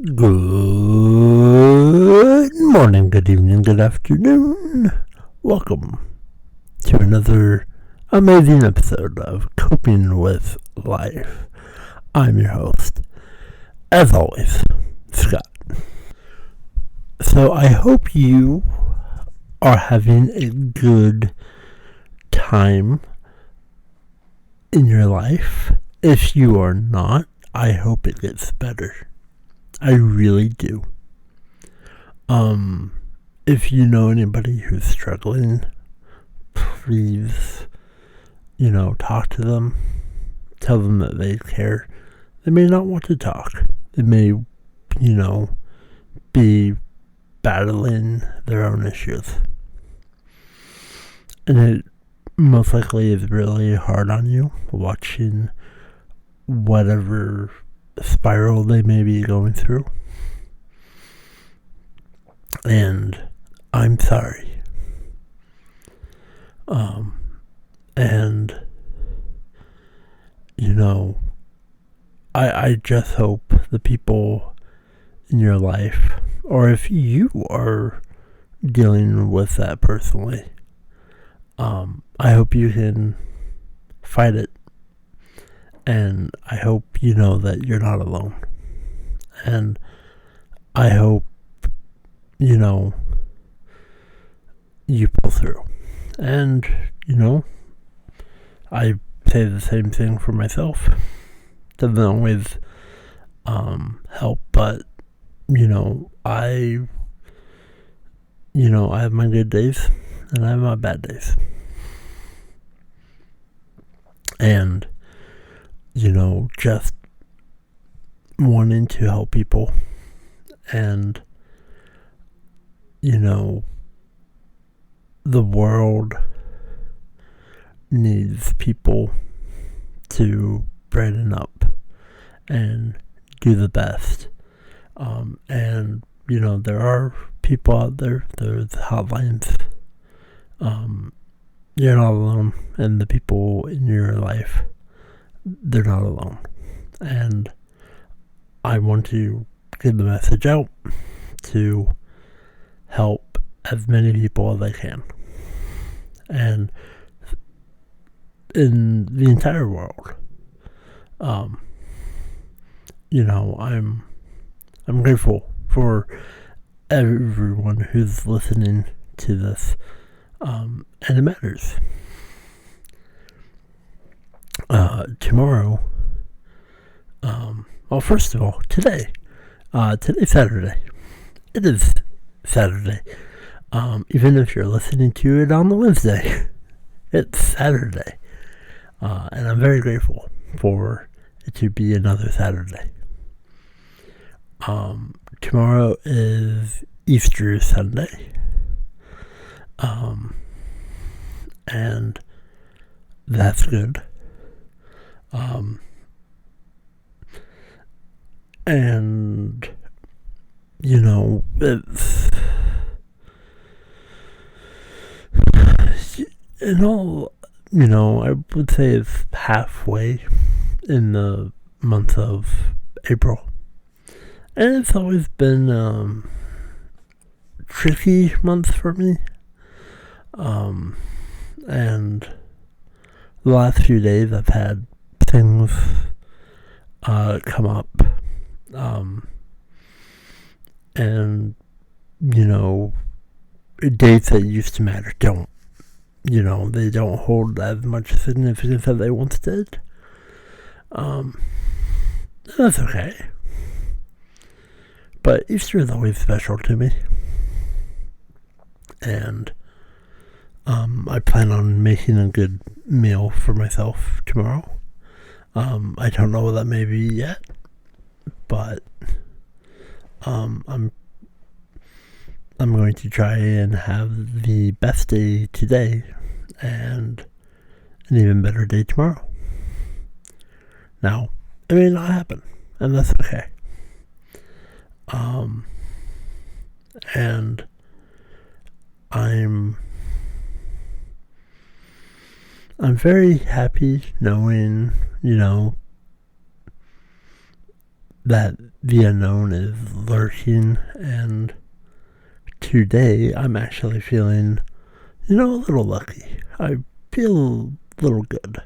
Good morning, good evening, good afternoon. Welcome to another amazing episode of Coping with Life. I'm your host, as always, Scott. So I hope you are having a good time in your life. If you are not, I hope it gets better. I really do. If you know anybody who's struggling, please, talk to them. Tell them that they care. They may not want to talk. They may, be battling their own issues. And it most likely is really hard on you watching whatever spiral they may be going through. And I'm sorry. And I just hope the people in your life, or if you are dealing with that personally, I hope you can fight it. And I hope you know that you're not alone. And I hope, you pull through. And, I say the same thing for myself. Doesn't always help, but, I have my good days and I have my bad days. And, just wanting to help people and, the world needs people to brighten up and do the best. And, there are people out there, there's hotlines. You're not alone, and the people in your life, they're not alone. And I want to get the message out to help as many people as I can. And in the entire world, I'm grateful for everyone who's listening to this, and it matters. Tomorrow, first of all, today's Saturday. It is Saturday. Even if you're listening to it on the Wednesday, it's Saturday. And I'm very grateful for it to be another Saturday. Tomorrow is Easter Sunday. And that's good. And it's I would say it's halfway in the month of April, and it's always been tricky month for me. And the last few days I've had things come up, and dates that used to matter don't. They don't hold as much significance as they once did. That's okay. But Easter is always special to me. And I plan on making a good meal for myself tomorrow. I don't know what that may be yet, but I'm going to try and have the best day today and an even better day tomorrow. Now, it may not happen, and that's okay. And I'm very happy knowing, that the unknown is lurking, and today I'm actually feeling, a little lucky. I feel a little good.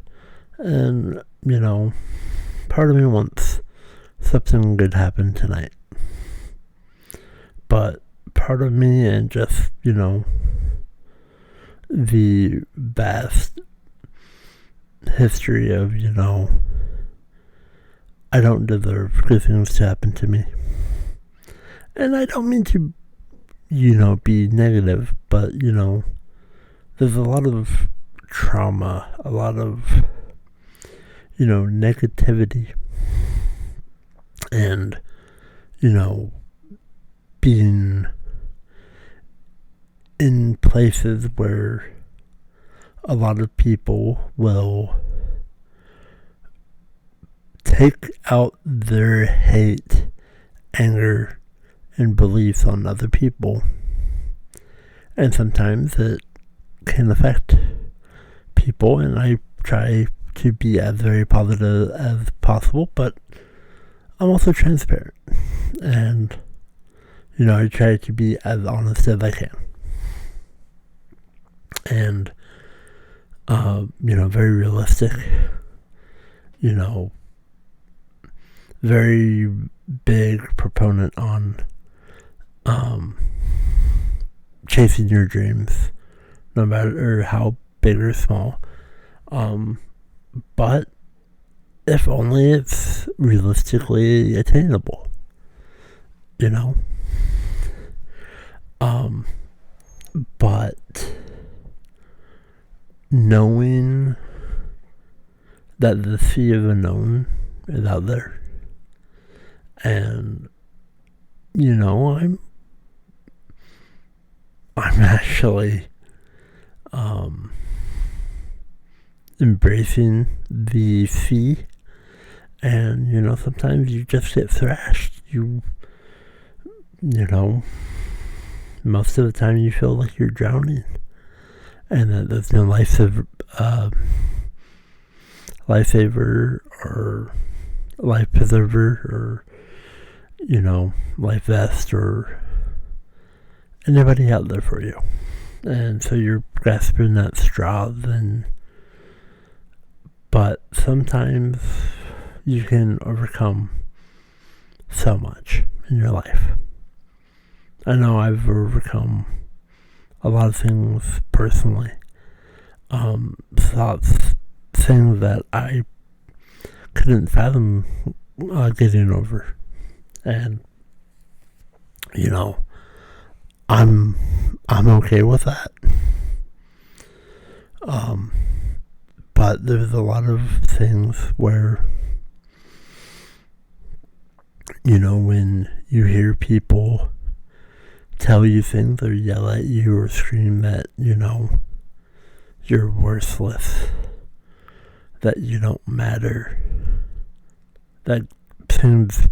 And, part of me wants something good to happen tonight. But part of me, and just, the vast history of, I don't deserve good things to happen to me. And I don't mean to, be negative, but, there's a lot of trauma, a lot of, negativity. And, being in places where a lot of people will take out their hate, anger, and beliefs on other people. And sometimes it can affect people, and I try to be as very positive as possible, but I'm also transparent. And, I try to be as honest as I can. And, very realistic, very big proponent on chasing your dreams, no matter how big or small. But if only it's realistically attainable, but knowing that the sea of unknown is out there, and I'm actually embracing the sea. And sometimes you just get thrashed. Most of the time you feel like you're drowning, and that there's no lifesaver or life preserver or life vest or anybody out there for you. And so you're grasping at straws, but sometimes you can overcome so much in your life. I know I've overcome a lot of things personally. Things that I couldn't fathom getting over. And, I'm okay with that. But there's a lot of things where, when you hear people tell you things or yell at you or scream that, you're worthless, that you don't matter, that things,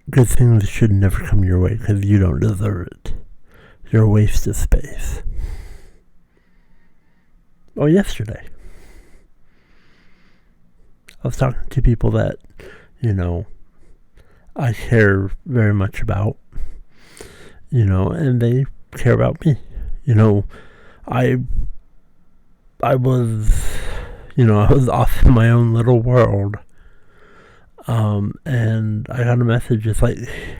good things should never come your way because you don't deserve it. You're a waste of space. Or yesterday, I was talking to people that, I care very much about, and they care about me. I was, I was off in my own little world. And I got a message. It's like,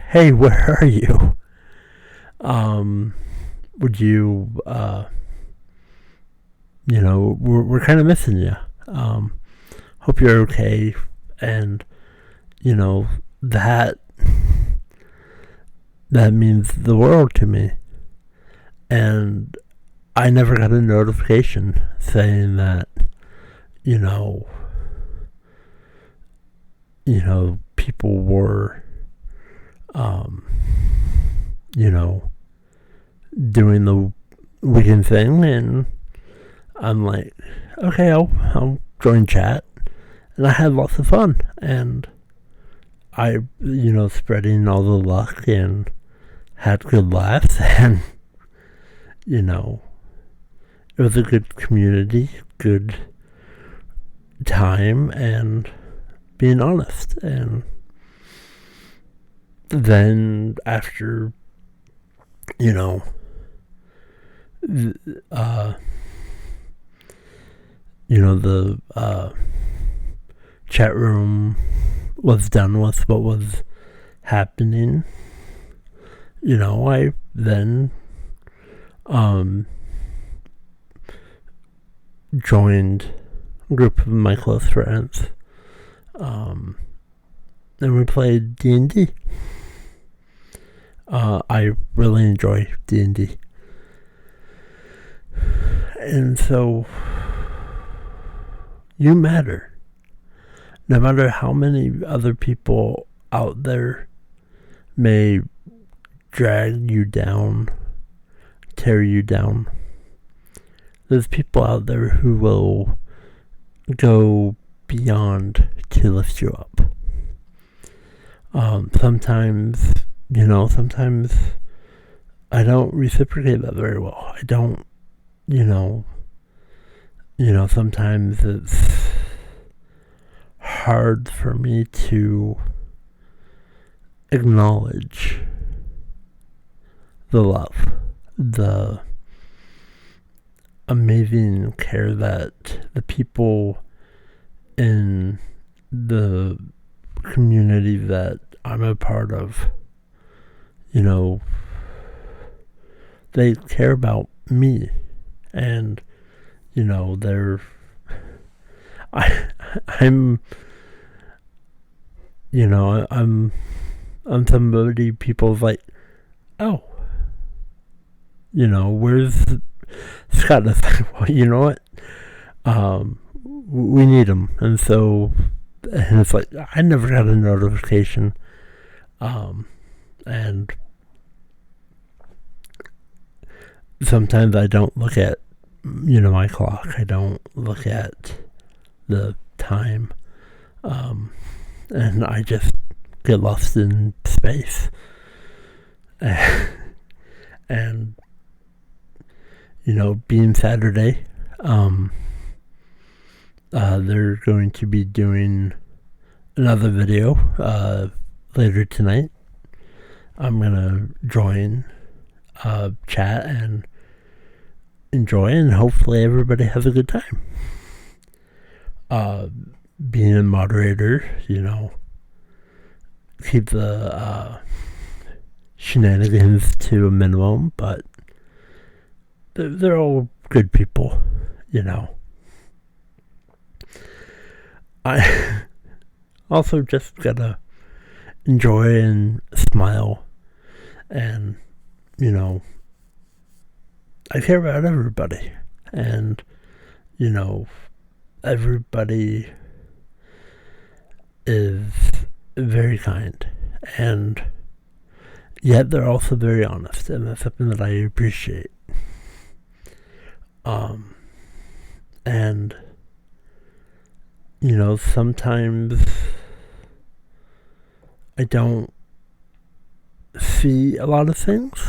hey, where are you? Would you, we're kind of missing you. Hope you're okay. And, that means the world to me. And I never got a notification saying that, people were, doing the weekend thing, and I'm like, okay, I'll join chat. And I had lots of fun, and I, spreading all the luck and had good laughs, and, it was a good community, good time, and being honest. And then after, the chat room was done with what was happening, I then joined a group of my close friends, and we played D&D. I really enjoy D&D. And so, you matter. No matter how many other people out there may drag you down, tear you down, there's people out there who will go beyond to lift you up. Sometimes I don't reciprocate that very well. I don't, sometimes it's hard for me to acknowledge the love, the amazing care that the people in the community that I'm a part of, they care about me, and I'm somebody people's like, oh, where's Scott? It's like, well, you know what? We need him, and it's like I never got a notification, and sometimes I don't look at my clock. I don't look at the time, and I just get lost in space. And being Saturday, they're going to be doing another video later tonight. I'm gonna join chat and enjoy, and hopefully everybody has a good time. Being a moderator, keep the shenanigans to a minimum, but they're all good people, I also just gotta enjoy and smile, and I care about everybody, and everybody is very kind, and yet they're also very honest, and that's something that I appreciate. And sometimes I don't see a lot of things.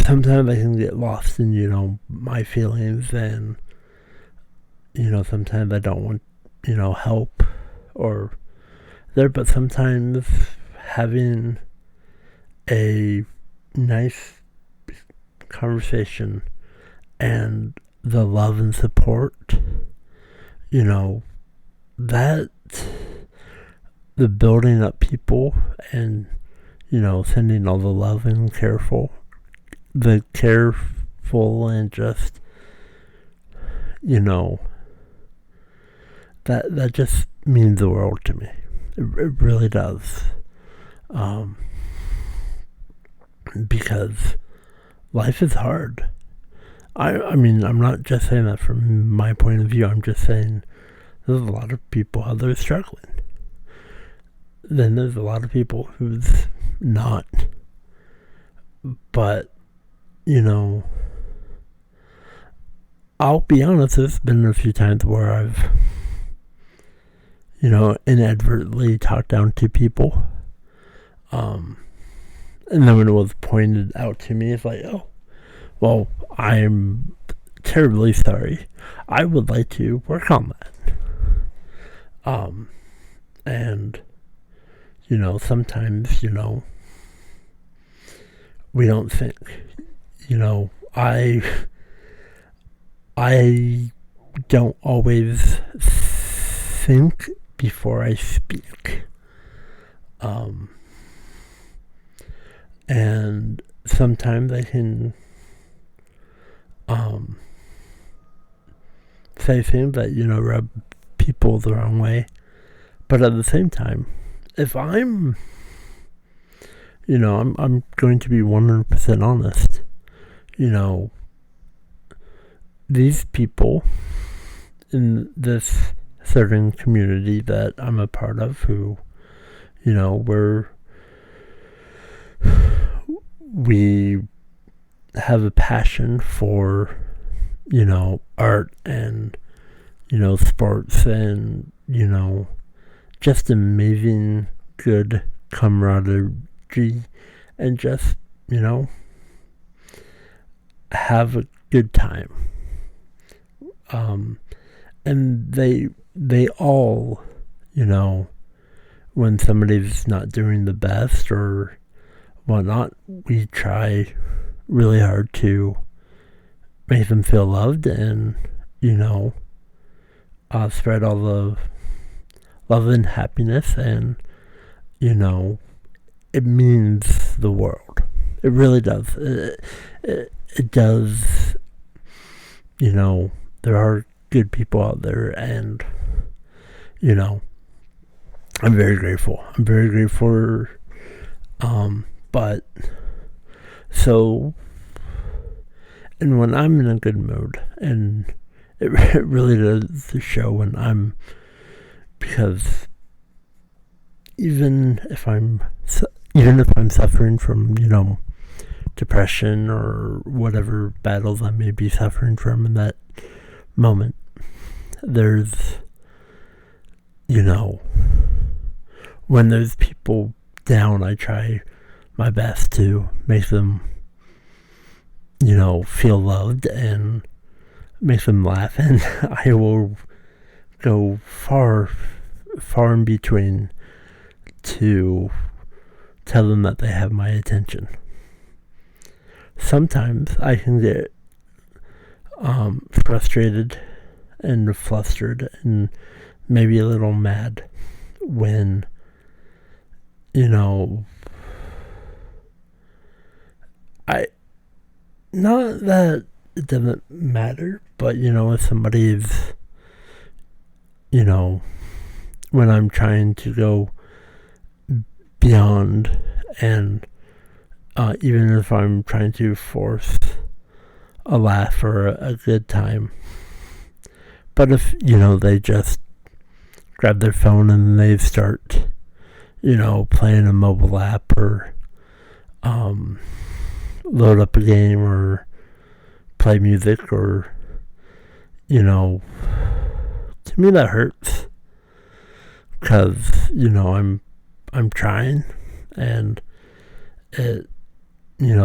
Sometimes I can get lost in my feelings, and sometimes I don't want help or there, but sometimes having a nice conversation and the love and support, that the building up people, and sending all the love and careful and just that just means the world to me. It really does, because life is hard. I mean, I'm not just saying that from my point of view. I'm just saying there's a lot of people out there struggling. Then there's a lot of people who's not. But, I'll be honest, there's been a few times where I've, inadvertently talked down to people. And then when it was pointed out to me, it's like, oh, well, I'm terribly sorry. I would like to work on that. And, sometimes, we don't think, I don't always think before I speak. And sometimes I can say things that, rub people the wrong way. But at the same time, if I'm going to be 100% honest. These people in this certain community that I'm a part of who, we have a passion for, art and, sports and, just amazing good camaraderie and just, have a good time. And they all, when somebody's not doing the best or whatnot, we try really hard to make them feel loved and, spread all the love and happiness, and, it means the world. It really does. It does, there are good people out there, and, I'm very grateful. But, so, and when I'm in a good mood, and it really does show when I'm, because even if I'm suffering from, depression or whatever battles I may be suffering from in that moment, there's, when there's people down, I try my best to make them, feel loved and make them laugh, and I will go far in between to tell them that they have my attention. Sometimes I can get frustrated and flustered and maybe a little mad when, not that it doesn't matter, but, if somebody's, when I'm trying to go beyond, and even if I'm trying to force a laugh or a good time, but if, they just grab their phone and they start, playing a mobile app or load up a game or play music or, to me that hurts, because, I'm trying, and it,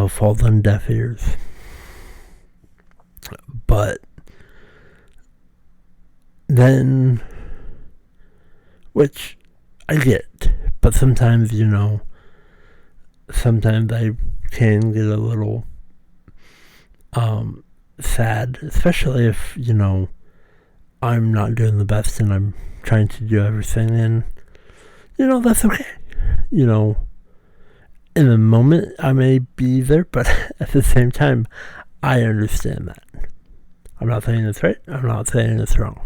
falls on deaf ears. But then, which I get, but sometimes, sometimes I can get a little sad, especially if, I'm not doing the best and I'm trying to do everything, and, that's okay. In the moment I may be there, but at the same time, I understand that. I'm not saying it's right, I'm not saying it's wrong.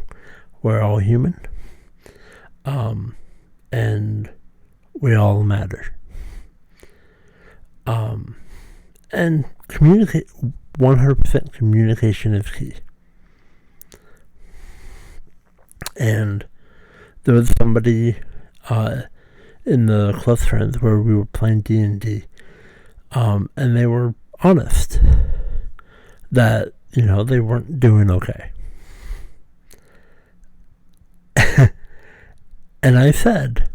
We're all human. And we all matter. And 100% communication is key. And there was somebody in the close friends where we were playing D&D, and they were honest that, they weren't doing okay. And I said,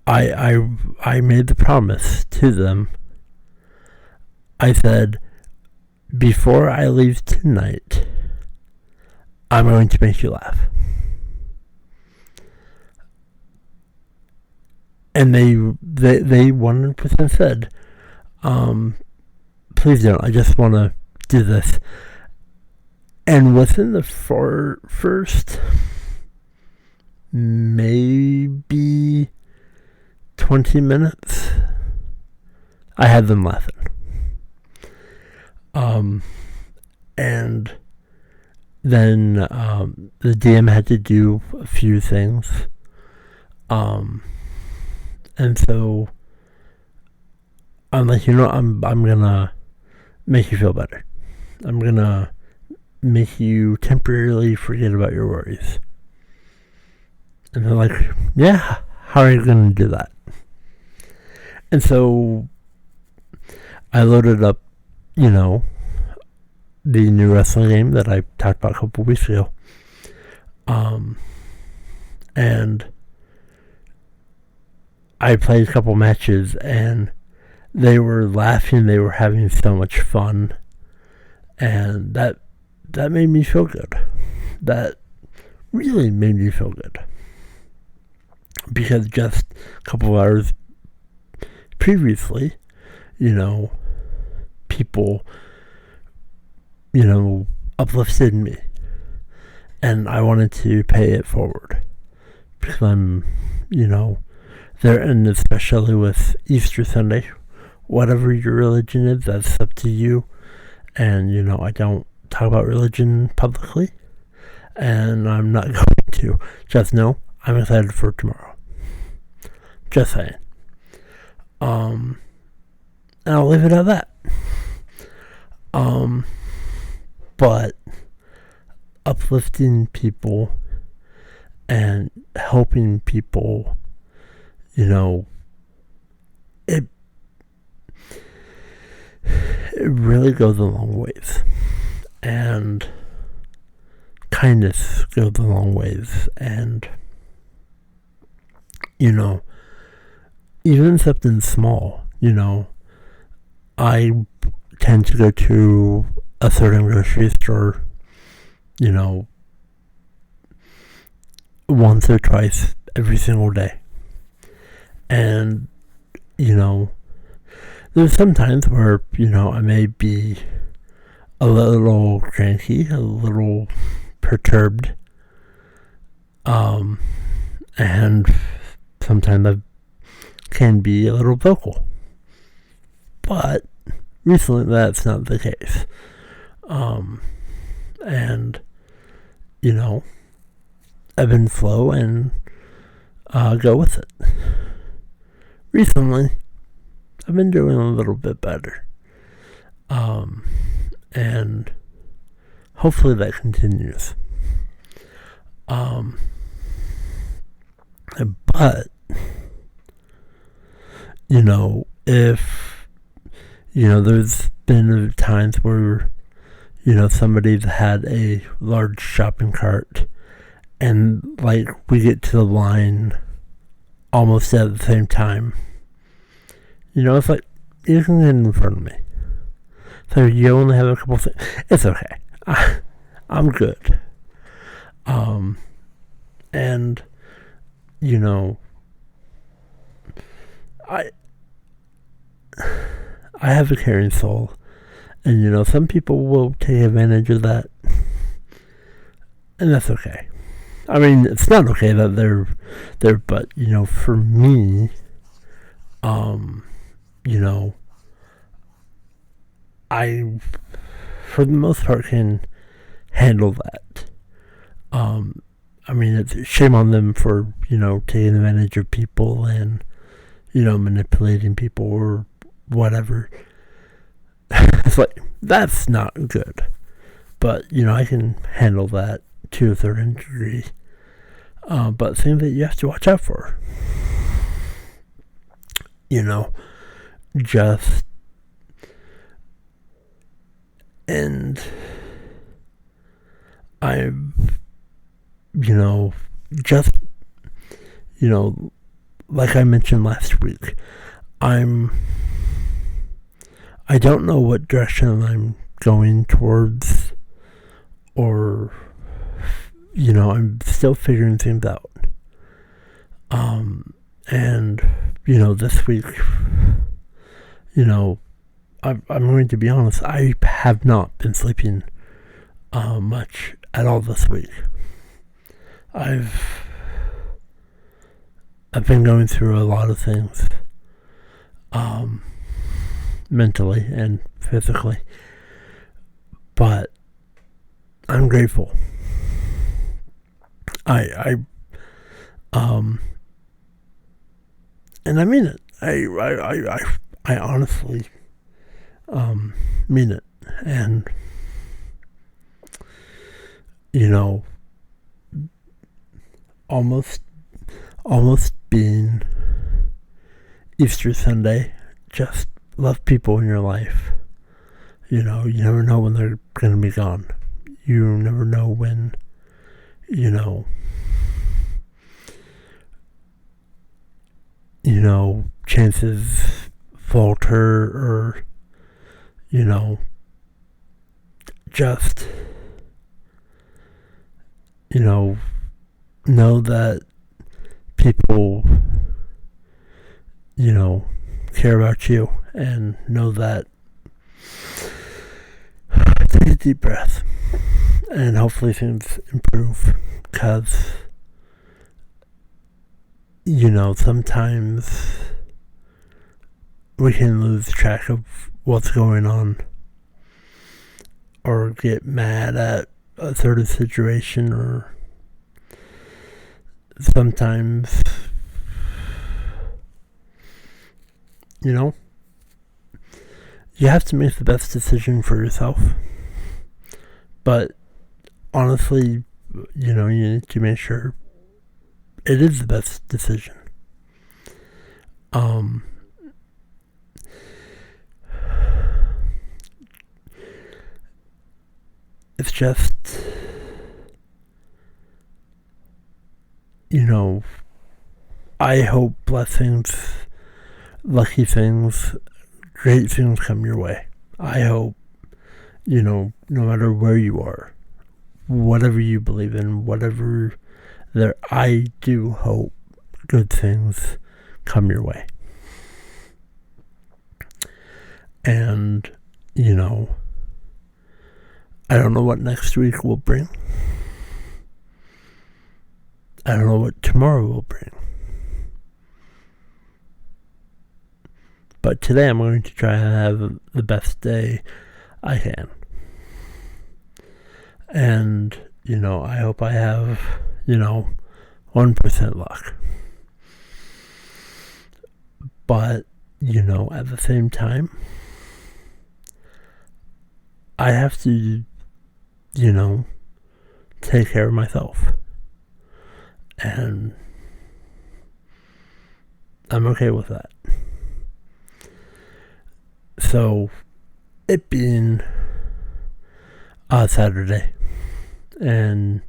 I made the promise to them. I said, before I leave tonight, I'm going to make you laugh. And they 100% said, please don't, I just want to do this. And within the first maybe 20 minutes, I had them laughing. And then the DM had to do a few things. And so I'm like, I'm gonna make you feel better. I'm gonna make you temporarily forget about your worries. And they're like, yeah, how are you gonna do that? And so I loaded up, the new wrestling game that I talked about a couple weeks ago. And I played a couple matches, and they were laughing. They were having so much fun, and that made me feel good. That really made me feel good, because just a couple of hours previously, people, uplifted me, and I wanted to pay it forward, because I'm, there, and especially with Easter Sunday, whatever your religion is, that's up to you. And, I don't talk about religion publicly, and I'm not going to. Just know I'm excited for tomorrow. Just saying. And I'll leave it at that. But uplifting people and helping people, it really goes a long ways. And kindness goes a long ways. And, even something small, I tend to go to a certain grocery store, once or twice every single day. And, there's some times where, I may be a little cranky, a little perturbed. And sometimes I can be a little vocal. But recently that's not the case. And, ebb and flow, and go with it. Recently, I've been doing a little bit better. And hopefully that continues. But, if, there's been times where, somebody's had a large shopping cart, and, we get to the line almost at the same time. It's like, you can get in front of me. So you only have a couple things. It's okay. I'm good. And, I have a caring soul. And, some people will take advantage of that. And that's okay. I mean, it's not okay that they're there, but, for me, I, for the most part, can handle that. I mean, it's shame on them for, taking advantage of people and, manipulating people or whatever. It's like, that's not good. But, I can handle that to a certain degree. But things that you have to watch out for. Just, and I've, just, like I mentioned last week, I don't know what direction I'm going towards, or, I'm still figuring things out. And, this week, I'm going to be honest, I have not been sleeping much at all this week. I've been going through a lot of things, mentally and physically, but I'm grateful. And I mean it. I honestly, mean it. And, almost being Easter Sunday, just love people in your life. You never know when they're going to be gone. You never know when, chances falter, or, just, know that people, care about you, and know that. Take a deep breath, and hopefully things improve, because, sometimes we can lose track of what's going on, or get mad at a certain situation, or sometimes, you have to make the best decision for yourself. But honestly, you need to make sure it is the best decision. It's just, I hope blessings, lucky things, great things come your way. I hope, no matter where you are, whatever you believe in, whatever there, I do hope good things come your way. And, I don't know what next week will bring. I don't know what tomorrow will bring. But today I'm going to try to have the best day I can. And, I hope I have, 1% luck. But, at the same time, I have to, take care of myself. And I'm okay with that. So, it being Saturday, and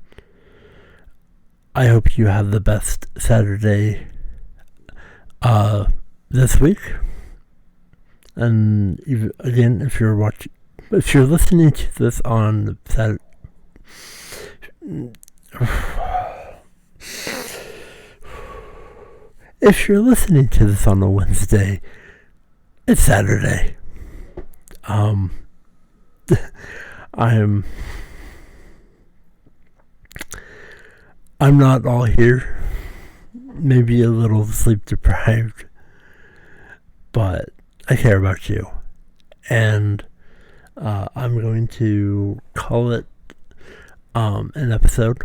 I hope you have the best Saturday this week. And again, if you're listening to this on Saturday, if you're listening to this on a Wednesday, it's Saturday. I'm not all here. Maybe a little sleep deprived, but I care about you, and I'm going to call it an episode.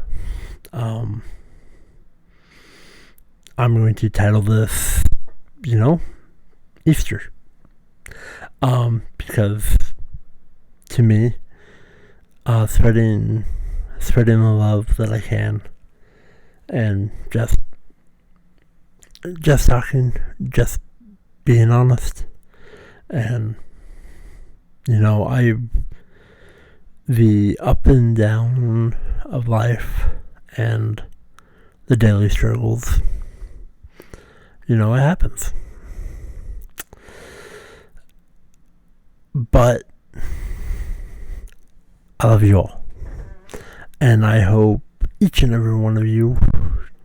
I'm going to title this, Easter. Because to me, spreading the love that I can, and just talking, just being honest, and the up and down of life, and the daily struggles, it happens. But I love you all. And I hope each and every one of you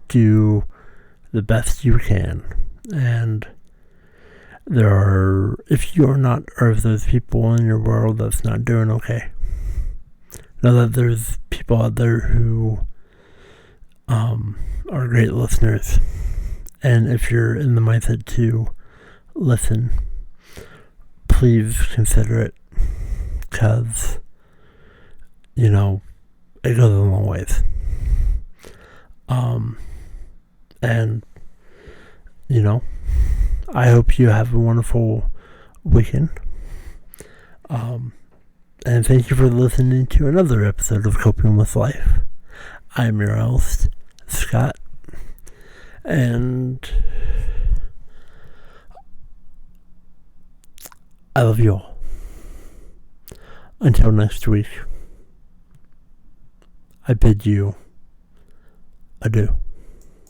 do the best you can. And if you're not, or if there's people in your world that's not doing okay, know that there's people out there who are great listeners. And if you're in the mindset to listen, please consider it, because, it goes a long ways. And, I hope you have a wonderful weekend. And thank you for listening to another episode of Coping with Life. I'm your host, Scott. And I love you all. Until next week, I bid you adieu.